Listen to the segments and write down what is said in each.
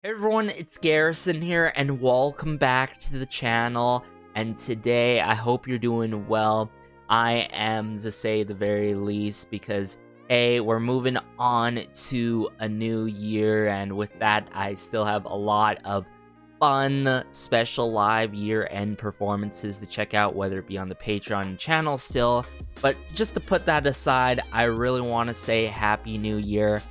Hey everyone, it's Garrison here, and welcome back to the channel. And today, I hope you're doing well. I am, to say the very least, because, hey, we're moving on to a new year, and with that, I still have a lot of fun, special live year-end performances to check out, whether it be on the Patreon channel still. But just to put that aside, I really want to say Happy New Year.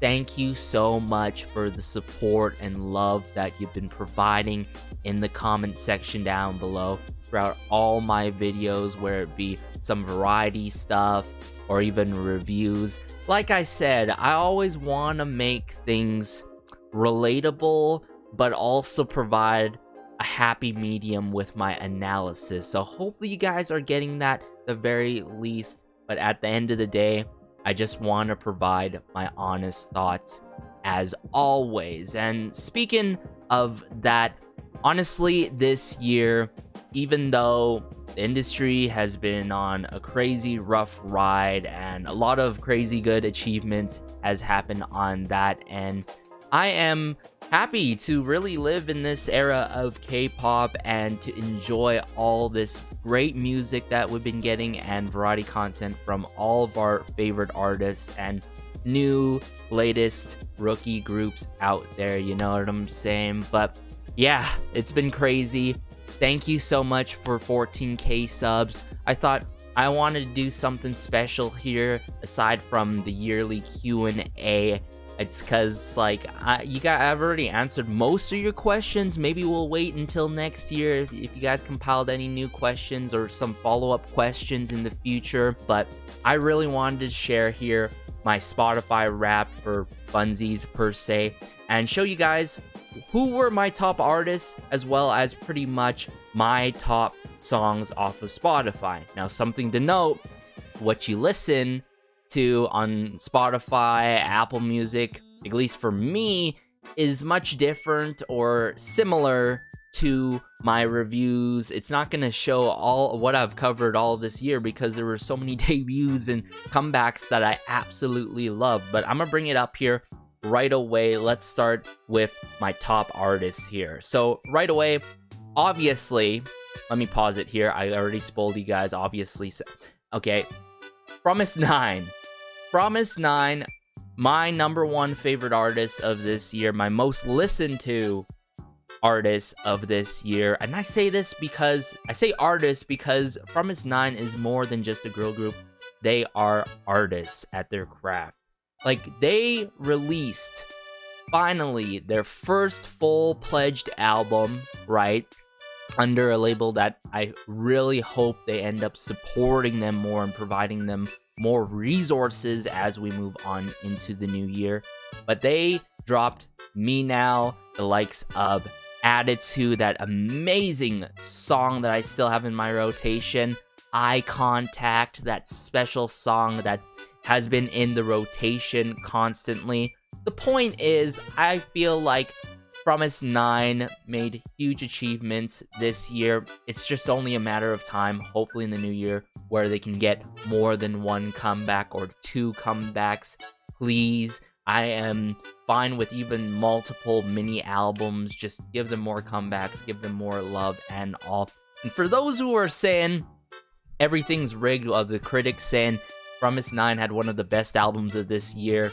Thank you so much for the support and love that you've been providing in the comment section down below throughout all my videos, where it be some variety stuff or even reviews. Like I said, I always want to make things relatable, but also provide a happy medium with my analysis. So hopefully you guys are getting that at the very least, but at the end of the day, I just want to provide my honest thoughts as always. And speaking of that, honestly, this year, even though the industry has been on a crazy rough ride and a lot of crazy good achievements has happened on that end, I am happy to really live in this era of K-pop and to enjoy all this great music that we've been getting and variety content from all of our favorite artists and new latest rookie groups out there, you know what I'm saying? But yeah, it's been crazy. Thank you so much for 14k subs. I thought I wanted to do something special here aside from the yearly Q&A. It's because, like, I've already answered most of your questions. Maybe we'll wait until next year if you guys compiled any new questions or some follow-up questions in the future. But I really wanted to share here my Spotify Wrapped for funsies per se, and show you guys who were my top artists, as well as pretty much my top songs off of Spotify. Now, something to note, what you listen to on Spotify, Apple Music, at least for me, is much different or similar to my reviews. It's not going to show all what I've covered all this year because there were so many debuts and comebacks that I absolutely love. But I'm going to bring it up here right away. Let's start with my top artists here. So right away, obviously, let me pause it here. I already spoiled you guys, obviously. Okay, Promise 9. Promise 9, my number one favorite artist of this year, my most listened to artist of this year. And I say artist because Promise 9 is more than just a girl group. They are artists at their craft. Like, they released, finally, their first full-pledged album, right? Under a label that I really hope they end up supporting them more and providing them more resources as we move on into the new year. But they dropped Me Now, the likes of Attitude, that amazing song that I still have in my rotation, Eye Contact, that special song that has been in the rotation constantly. The point is, I feel like Promise 9 made huge achievements this year. It's just only a matter of time, hopefully in the new year, where they can get more than one comeback or two comebacks. Please, I am fine with even multiple mini albums. Just give them more comebacks, give them more love and all. And for those who are saying everything's rigged, of the critics saying Promise 9 had one of the best albums of this year,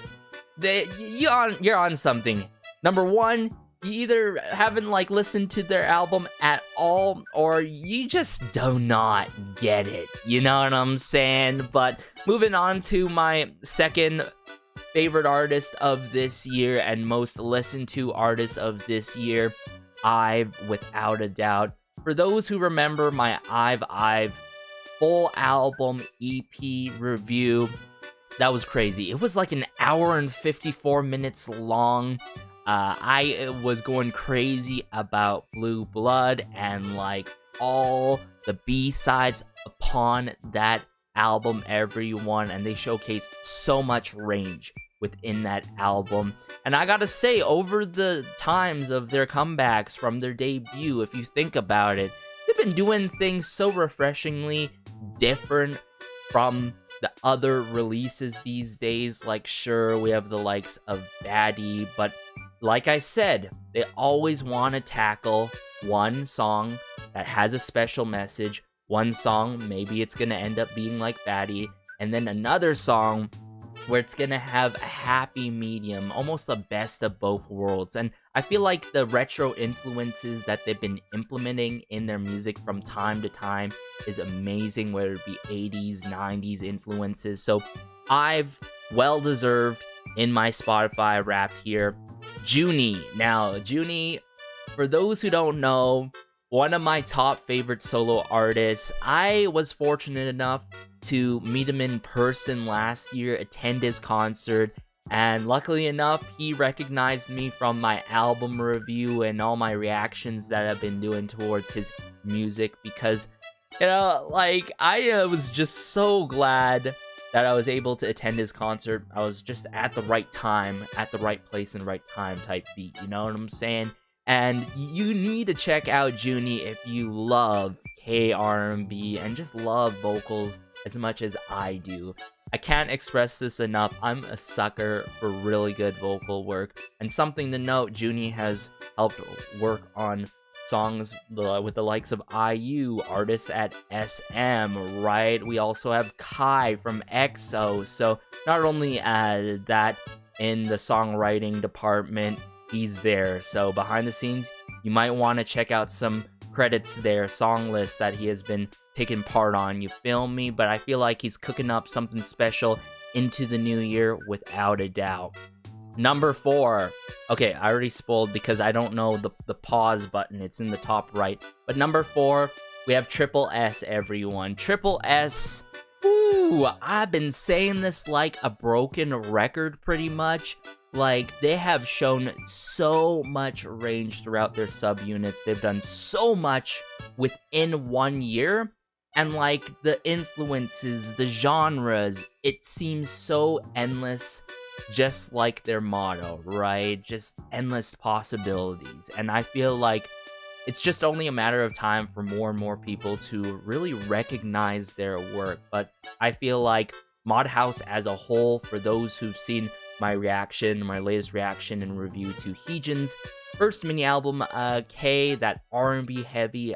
you're on something. Number one, you either haven't listened to their album at all, or you just do not get it. You know what I'm saying? But moving on to my second favorite artist of this year and most listened to artist of this year, IVE, without a doubt. For those who remember my IVE full album EP review, that was crazy. It was like an hour and 54 minutes long. I was going crazy about Blue Blood and all the B-sides upon that album, everyone, and they showcased so much range within that album. And I gotta say, over the times of their comebacks from their debut, if you think about it, they've been doing things so refreshingly different from the other releases these days. Like, sure, we have the likes of Baddie, but like I said, they always want to tackle one song that has a special message, one song, maybe it's gonna end up being like Batty, and then another song where it's gonna have a happy medium, almost the best of both worlds. And I feel like the retro influences that they've been implementing in their music from time to time is amazing, whether it be 80s, 90s influences. So I've well-deserved in my Spotify Wrapped here, Junie. Now, Junie, for those who don't know, one of my top favorite solo artists. I was fortunate enough to meet him in person last year, attend his concert, and luckily enough, he recognized me from my album review and all my reactions that I've been doing towards his music, because, you know, like, I was just so glad that I was able to attend his concert. I was just at the right time, at the right place and right time type beat, you know what I'm saying? And you need to check out Junie if you love K-R&B and just love vocals as much as I do. I can't express this enough. I'm a sucker for really good vocal work. And something to note, Junie has helped work on songs with the likes of IU, artists at SM, right? We also have Kai from EXO. So not only that in the songwriting department, he's there. So behind the scenes, you might want to check out some credits there, song lists that he has been taking part on, you feel me? But I feel like he's cooking up something special into the new year without a doubt. Number 4. Okay, I already spoiled because I don't know the pause button. It's in the top right. But number 4, we have Triple S, everyone. Triple S, ooh, I've been saying this like a broken record pretty much. Like, they have shown so much range throughout their subunits. They've done so much within 1 year. And, like, the influences, the genres, it seems so endless, just like their motto, right? Just endless possibilities. And I feel like it's just only a matter of time for more and more people to really recognize their work. But I feel like Mod House as a whole, for those who've seen my latest reaction and review to Heejin's first mini album, K, that R&B heavy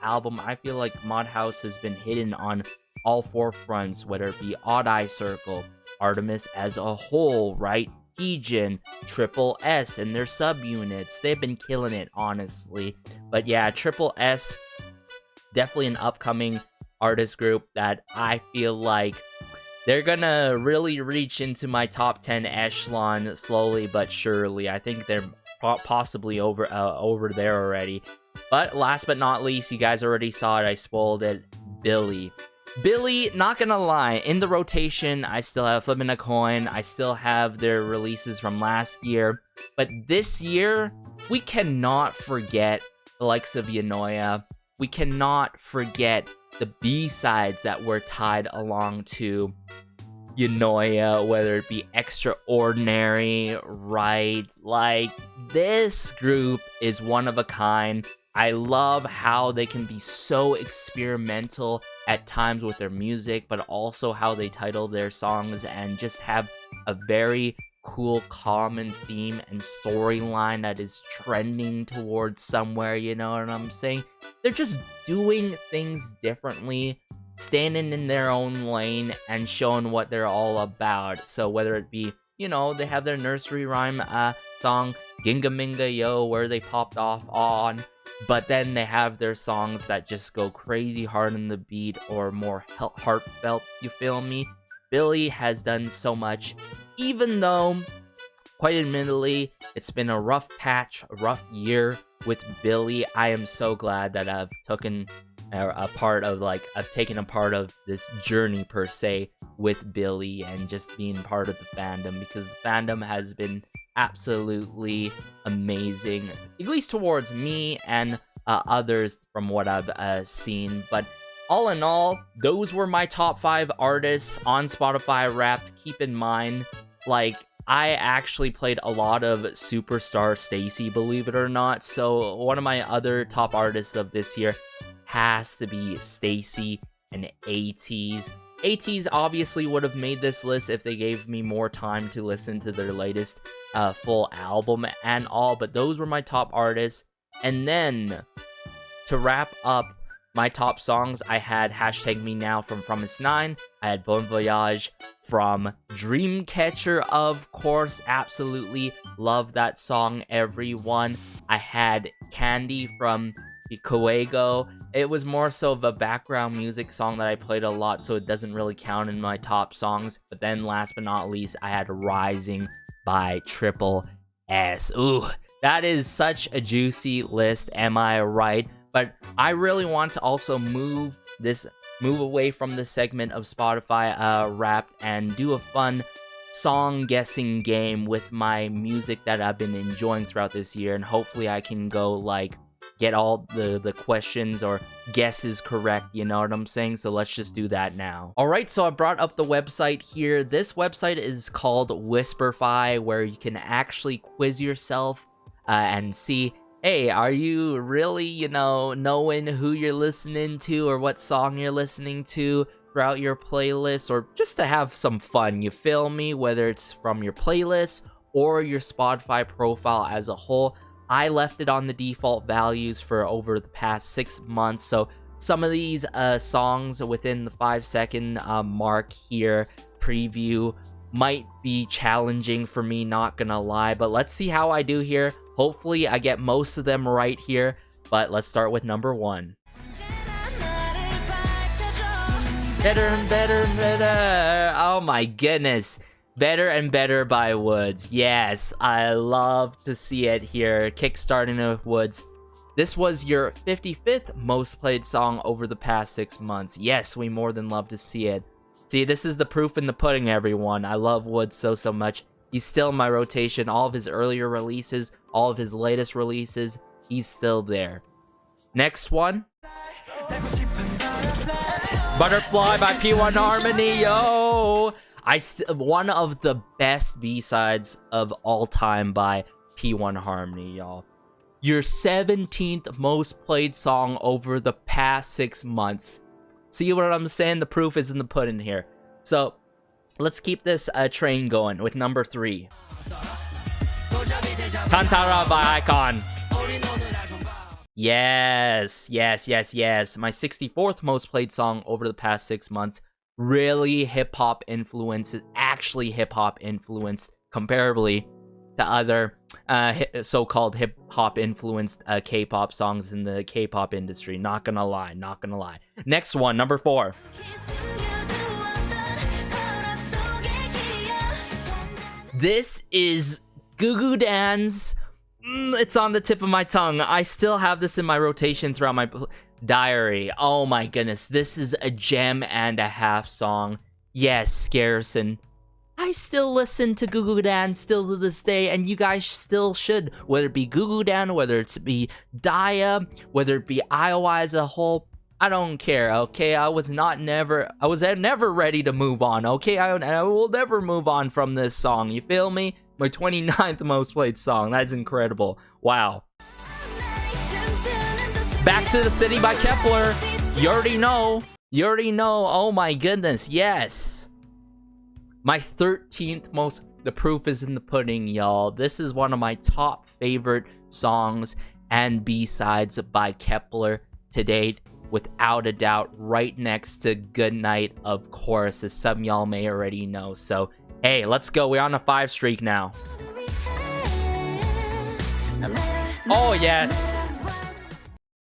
album, I feel like Mod House has been hidden on all 4 fronts, whether it be Odd Eye Circle, Artemis as a whole, right? Heejin, Triple S, and their subunits. They've been killing it, honestly. But yeah, Triple S, definitely an upcoming artist group that I feel like they're gonna really reach into my top 10 echelon slowly but surely. I think they're possibly over there already. But last but not least, you guys already saw it, I spoiled it, Billy. Billy, not gonna lie, in the rotation, I still have Flippin' a Coin, I still have their releases from last year, but this year, we cannot forget the likes of Yanoya. We cannot forget the B-sides that were tied along to Yanoya, whether it be Extraordinary, right? Like, this group is one of a kind. I love how they can be so experimental at times with their music, but also how they title their songs and just have a very cool common theme and storyline that is trending towards somewhere, you know what I'm saying? They're just doing things differently, standing in their own lane and showing what they're all about. So whether it be, you know, they have their nursery rhyme song Ginga Minga Yo, where they popped off on, but then they have their songs that just go crazy hard on the beat or more heartfelt, you feel me? Billy has done so much, even though, quite admittedly, it's been a rough patch, a rough year with Billy. I am so glad that I've taken a part of this journey per se with Billy and just being part of the fandom, because the fandom has been absolutely amazing, at least towards me and others from what I've seen. But all in all, those were my top 5 artists on Spotify Wrapped. Keep in mind, like, I actually played a lot of Superstar Stacy, believe it or not. So one of my other top artists of this year has to be Stacy and ATEEZ. ATEEZ obviously would have made this list if they gave me more time to listen to their latest full album and all, but those were my top artists. And then, to wrap up my top songs, I had #Me Now from Promise 9, I had Bon Voyage from Dreamcatcher, of course, absolutely love that song, everyone. I had Candy from Koego. It was more so of a background music song that I played a lot, so it doesn't really count in my top songs. But then last but not least, I had Rising by Triple S. Ooh, that is such a juicy list, am I right? But I really want to also move away from this segment of Spotify Wrapped and do a fun song guessing game with my music that I've been enjoying throughout this year, and hopefully I can go like get all the questions or guesses correct, you know what I'm saying? So let's just do that now. Alright, so I brought up the website here. This website is called Whisperify, where you can actually quiz yourself and see, hey, are you really, you know, knowing who you're listening to or what song you're listening to throughout your playlist, or just to have some fun, you feel me? Whether it's from your playlist or your Spotify profile as a whole. I left it on the default values for over the past 6 months, so some of these songs within the 5-second mark here, preview, might be challenging for me, not gonna lie, but let's see how I do here. Hopefully I get most of them right here, but let's start with number 1. Better and better and better. Oh my goodness. Better and Better by Woods. Yes, I love to see it here. Kickstarting with Woods. This was your 55th most played song over the past 6 months. Yes, we more than love to see it. See, this is the proof in the pudding, everyone. I love Woods so much. He's still in my rotation. All of his earlier releases, all of his latest releases, he's still there. Next one. Butterfly by P1 Harmony, yo! One of the best B-sides of all time by P1 Harmony, y'all. Your 17th most played song over the past 6 months. See what I'm saying? The proof is in the pudding here. So, let's keep this train going with number 3. Tantara by Icon. Yes. My 64th most played song over the past 6 months. Really hip-hop influenced, actually hip-hop influenced, comparably to other so-called hip-hop influenced K-pop songs in the K-pop industry. Not gonna lie. Next one, number 4. This is Gugu Dan's. It's on the tip of my tongue. I still have this in my rotation throughout my diary. Oh my goodness, this is a gem and a half song. Yes, Garrison. I still listen to Gugu Dan still to this day, and you guys still should. Whether it be Gugu Dan, whether it be Daya, whether it be IOI as a whole, I don't care, okay? I was never ready to move on, okay? I will never move on from this song, you feel me? My 29th most played song, that's incredible. Wow. Back to the City by Kepler. You already know. Oh my goodness, yes. My 13th most, the proof is in the pudding, y'all. This is one of my top favorite songs and B-sides by Kepler to date, without a doubt, right next to Goodnight, of course, as some y'all may already know. So, hey, let's go. We're on a 5 streak now. Oh, yes.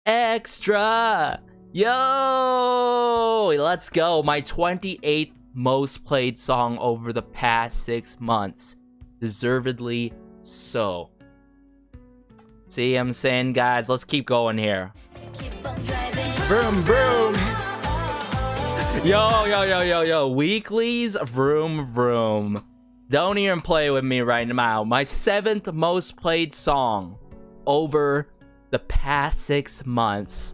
Extra. Yo, let's go. My 28th most played song over the past 6 months. Deservedly so. See what I'm saying, guys? Let's keep going here. Vroom, vroom. Yo. Weeklies, vroom, vroom. Don't even play with me right now. My 7th most played song over the past 6 months.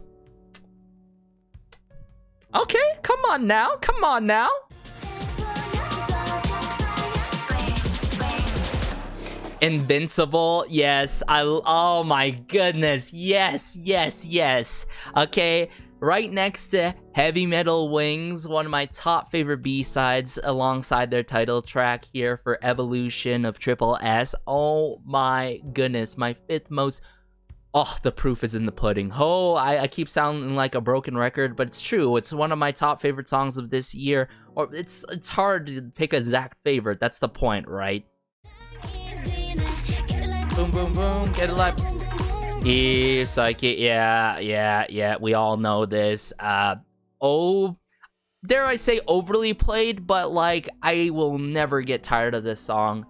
Okay, come on now. Invincible, yes. Oh my goodness, yes. Okay, right next to Heavy Metal Wings, one of my top favorite B-sides, alongside their title track here for Evolution of Triple S. Oh my goodness, my fifth most... Oh, the proof is in the pudding. Oh, I keep sounding like a broken record, but it's true. It's one of my top favorite songs of this year. Or it's hard to pick a exact favorite. That's the point, right? Boom, boom, boom. Get it live. Eve, Psyche. Yeah. We all know this. Oh, dare I say overly played, but like, I will never get tired of this song.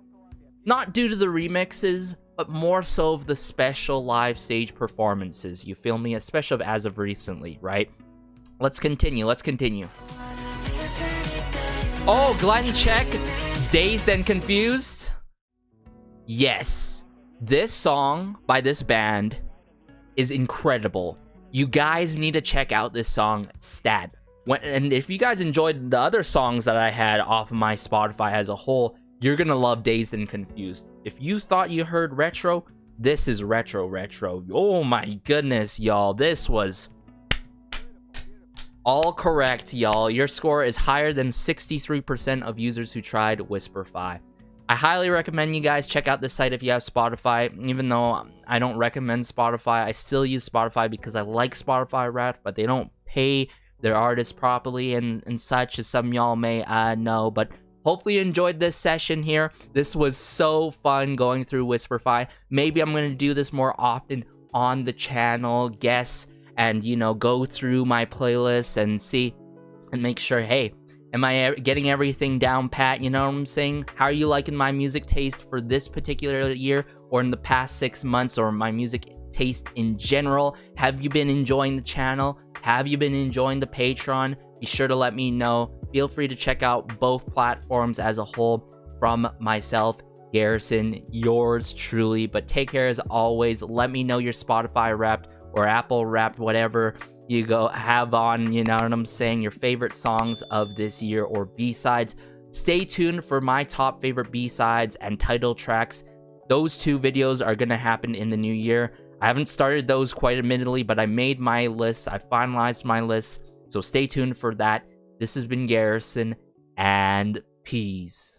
Not due to the remixes, but more so of the special live stage performances, you feel me? Especially as of recently, right? Let's continue. Oh, Glenn check. Dazed and Confused. Yes, this song by this band is incredible. You guys need to check out this song, Stat. And if you guys enjoyed the other songs that I had off of my Spotify as a whole, you're gonna love Dazed and Confused. If you thought you heard retro, this is retro. Oh my goodness, y'all. This was all correct, y'all. Your score is higher than 63% of users who tried Whisperify. I highly recommend you guys check out this site if you have Spotify. Even though I don't recommend Spotify, I still use Spotify because I like Spotify Wrapped, but they don't pay their artists properly and such, as some y'all may know. But hopefully you enjoyed this session here. This was so fun going through Whisperify. Maybe I'm going to do this more often on the channel, guess, and, you know, go through my playlists and see and make sure, hey, am I getting everything down pat? You know what I'm saying? How are you liking my music taste for this particular year or in the past 6 months, or my music taste in general? Have you been enjoying the channel? Have you been enjoying the Patreon? Be sure to let me know. Feel free to check out both platforms as a whole. From myself, Garrison, yours truly. But take care as always. Let me know your Spotify Wrapped or Apple Wrapped, whatever you go have on, you know what I'm saying, your favorite songs of this year or B-sides. Stay tuned for my top favorite B-sides and title tracks. Those two videos are going to happen in the new year. I haven't started those quite admittedly, but I made my list. I finalized my list. So stay tuned for that. This has been Garrison, and peace.